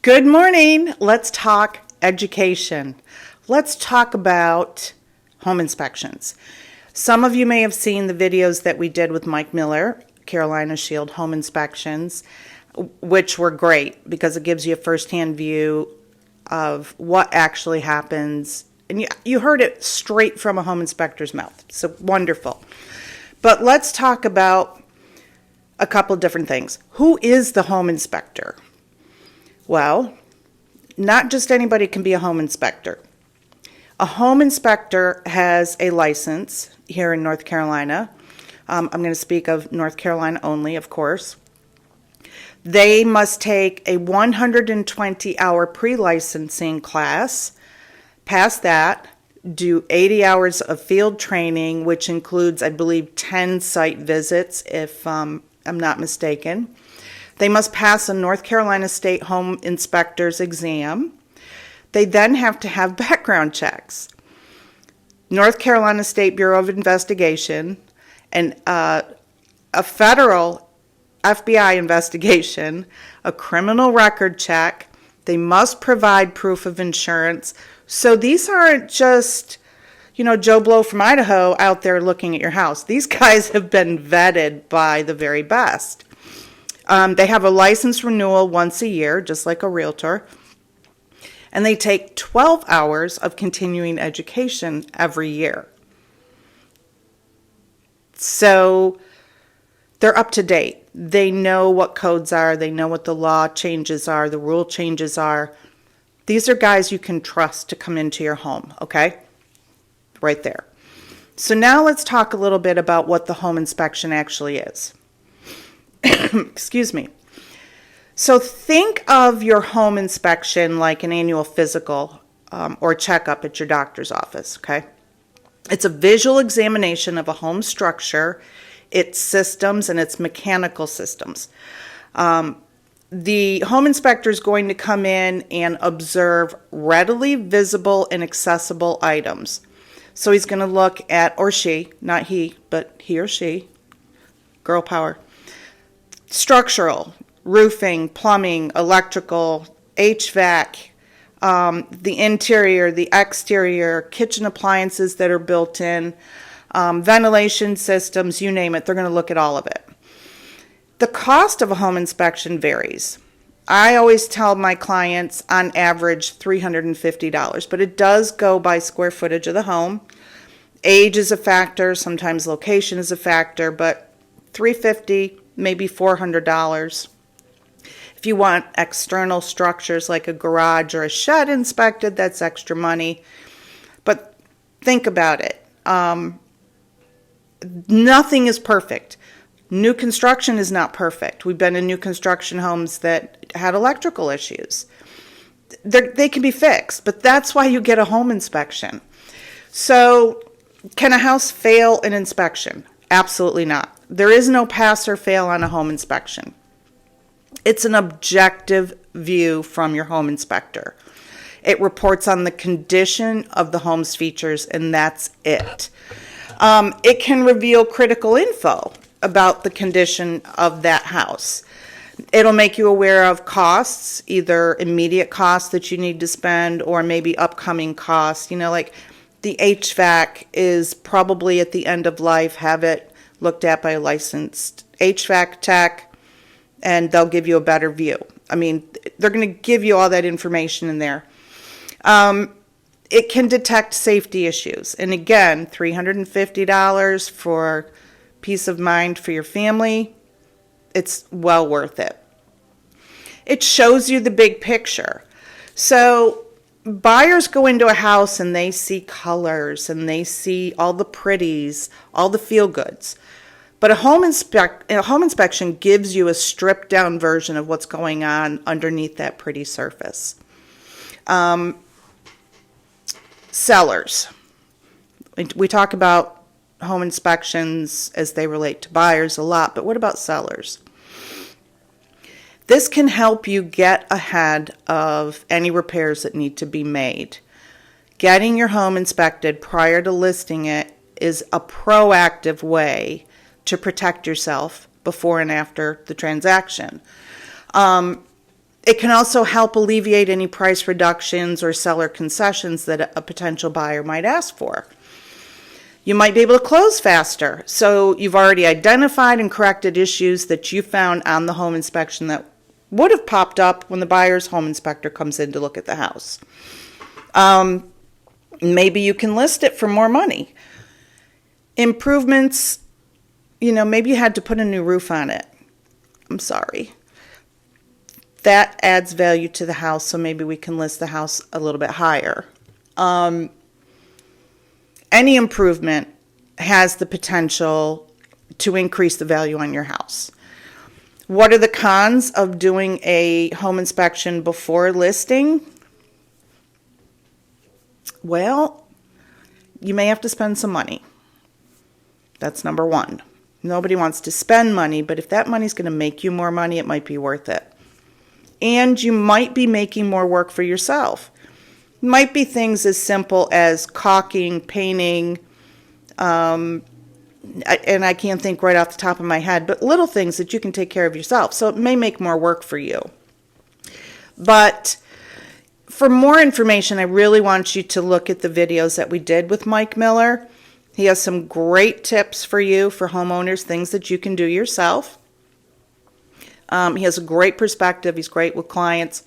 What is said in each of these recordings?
Good morning. Let's talk education. Let's talk about home inspections. Some of you may have seen the videos that we did with Mike Miller, Carolina Shield Home Inspections, which were great because it gives you a firsthand view of what actually happens. And you heard it straight from a home inspector's mouth. So wonderful. But let's talk about a couple different things. Who is the home inspector? Well, not just anybody can be a home inspector. A home inspector has a license here in North Carolina. I'm going to speak of North Carolina only, of course. They must take a 120-hour pre-licensing class, pass that, do 80 hours of field training, which includes, I believe, 10 site visits, if I'm not mistaken. They must pass a North Carolina State Home Inspector's exam. They then have to have background checks. North Carolina State Bureau of Investigation and a federal FBI investigation, a criminal record check. They must provide proof of insurance. So these aren't just, Joe Blow from Idaho out there looking at your house. These guys have been vetted by the very best. They have a license renewal once a year, just like a realtor. And they take 12 hours of continuing education every year. So they're up to date. They know what codes are. They know what the law changes are, the rule changes are. These are guys you can trust to come into your home, okay? Right there. So now let's talk a little bit about what the home inspection actually is. Excuse me. So think of your home inspection like an annual physical or checkup at your doctor's office, okay? It's a visual examination of a home structure, its systems, and its mechanical systems. The home inspector is going to come in and observe readily visible and accessible items. So he's going to look at, or she, not he, but he or she, girl power, structural, roofing, plumbing, electrical, HVAC, the interior, the exterior, kitchen appliances that are built in, ventilation systems, you name it, they're going to look at all of it. The cost of a home inspection varies. I always tell my clients on average $350, but it does go by square footage of the home. Age is a factor, sometimes location is a factor, but $350, maybe $400. If you want external structures like a garage or a shed inspected, that's extra money. But think about it. Nothing is perfect. New construction is not perfect. We've been in new construction homes that had electrical issues. They can be fixed, but that's why you get a home inspection. So, can a house fail an inspection? Absolutely not. There is no pass or fail on a home inspection. It's an objective view from your home inspector. It reports on the condition of the home's features, and that's it. It can reveal critical info about the condition of that house. It'll make you aware of costs, either immediate costs that you need to spend or maybe upcoming costs. Like the HVAC is probably at the end of life. Have it looked at by a licensed HVAC tech, and they'll give you a better view. I mean, they're going to give you all that information in there. It can detect safety issues. And again, $350 for peace of mind for your family, it's well worth it. It shows you the big picture. So buyers go into a house and they see colors and they see all the pretties, all the feel goods. But a home inspection gives you a stripped down version of what's going on underneath that pretty surface. Sellers. We talk about home inspections as they relate to buyers a lot, but what about sellers? This can help you get ahead of any repairs that need to be made. Getting your home inspected prior to listing it is a proactive way to protect yourself before and after the transaction. It can also help alleviate any price reductions or seller concessions that a potential buyer might ask for. You might be able to close faster. So you've already identified and corrected issues that you found on the home inspection that would have popped up when the buyer's home inspector comes in to look at the house. Maybe you can list it for more money. Improvements, maybe you had to put a new roof on it. I'm sorry. That adds value to the house, so maybe we can list the house a little bit higher. Any improvement has the potential to increase the value on your house. What are the cons of doing a home inspection before listing? Well, you may have to spend some money. That's number one. Nobody wants to spend money, but if that money's going to make you more money, it might be worth it. And you might be making more work for yourself. Might be things as simple as caulking, painting, and I can't think right off the top of my head, but little things that you can take care of yourself. So it may make more work for you. But for more information, I really want you to look at the videos that we did with Mike Miller. He has some great tips for you, for homeowners, things that you can do yourself. He has a great perspective. He's great with clients.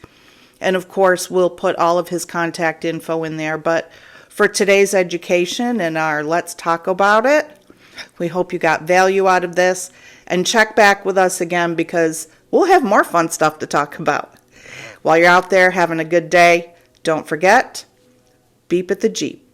And of course, we'll put all of his contact info in there. But for today's education and our Let's Talk About It, we hope you got value out of this. And check back with us again, because we'll have more fun stuff to talk about. While you're out there having a good day, don't forget, beep at the Jeep.